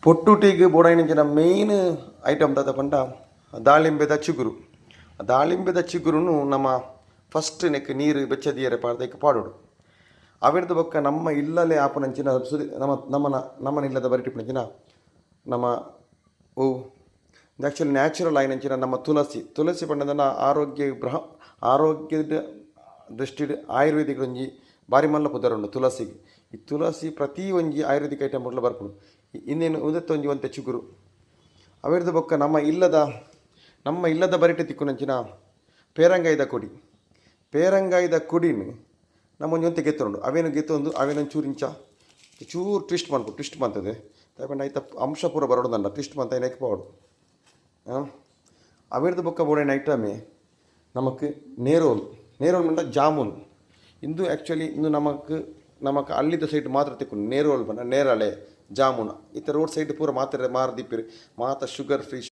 ಪೊಟ್ಟುಟಿಗೆ ಬೋಡಾಯಿನ main item ತಗೊಂಡ ದಾಳಿಂಬೆದ ಚಿಗುರು. ದಾಳಿಂಬೆದ ಚಿಗುರುನು ನಮ್ಮ ಫಸ್ಟ್ ನೆಕ್ ನೀರು ಬೆಚ್ಚದಿಯರೆ ಪಾಡ್ದಕ್ಕೆ ಪಾಡೋಡು. ಅವಿಡ್ದು ಬೊಕ್ಕ ನಮ್ಮ ಇಲ್ಲಲೇ ಆಪುನಂಚಿನ ಸುದಿ ನಮ್ಮನ ಇಲ್ಲದ ಬರಿಟಿಪ್ಪುನಂಚಿನ ನಮ್ಮ ಓ ಆ್ಯಕ್ಚುಲಿ ನ್ಯಾಚುರಲ್ ಆಯ್ನಂಚಿನ ನಮ್ಮ ತುಳಸಿ ಪಂಡದನ ಆರೋಗ್ಯದ ದೃಷ್ಟಿಡ್ ಆಯುರ್ವೇದಿಕ್ ಒಂಜಿ ಬಾರಿ ಮಲ್ಲ ಪುದರುಂಡು ತುಳಸಿಗೆ. ಈ ತುಳಸಿ ಪ್ರತಿ ಒಂಜಿ ಆಯುರ್ವೇದಿಕ್ ಐಟಮ್ ಉಡ್ಲ ಬರ್ಪುಡು. ಇನ್ನೇನು ಉದತ್ತ ಒಂಜಿ ಒಂತೆ ಚಿಗುರು ಅವಿಡ್ದು ಬೊಕ್ಕ ನಮ್ಮ ಇಲ್ಲದ ಬರಿಟೆ ತಿಕ್ಕುನಂಚಿನ ಪೇರಂಗಾಯ್ದ ಕುಡಿನ ನಮ್ಮ ಒಂಜಿ ಒಂತೆ ಗೆತ್ತುಂಡು. ಅವೇನು ಗೆತ್ತೊಂದು ಅವೇನೊಂದು ಚೂರು ಟ್ವಿಸ್ಟ್ ಮಾಡ್ತದೆ ತಗೊಂಡು ಆಯ್ತ ಅಂಶ ಪೂರ ಬರೋದಂಡ ಟ್ವಿಸ್ಟ್ ಮಂತ ಏನಕ್ಕೆ ಪಾಡು. ಅವಿಡ್ದು ಬೊಕ್ಕ ಬೋಡೇನ ಐಟಮೇ ನಮಕ್ ನೇರೋಲ್ ಮಂಡ ಜಾಮೂನ್. ಇಂದು ಆ್ಯಕ್ಚುಲಿ ಇಂದು ನಮಕ್ ಅಲ್ಲಿದ್ದ ಸೈಡ್ ಮಾತ್ರ ತಿಕ್ಕೊಂಡು ನೇರೋಲ್ ಬಂದ ನೇರಳೆ ಜಾಮೂನ್ ಇತ್ತ ರೋಡ್ ಸೈಡ್ ಪೂರ ಮಾತ್ರ ಮಾರದಿಪ್ಪಿರಿ ಮಾತ ಶುಗರ್ ಫ್ರೀ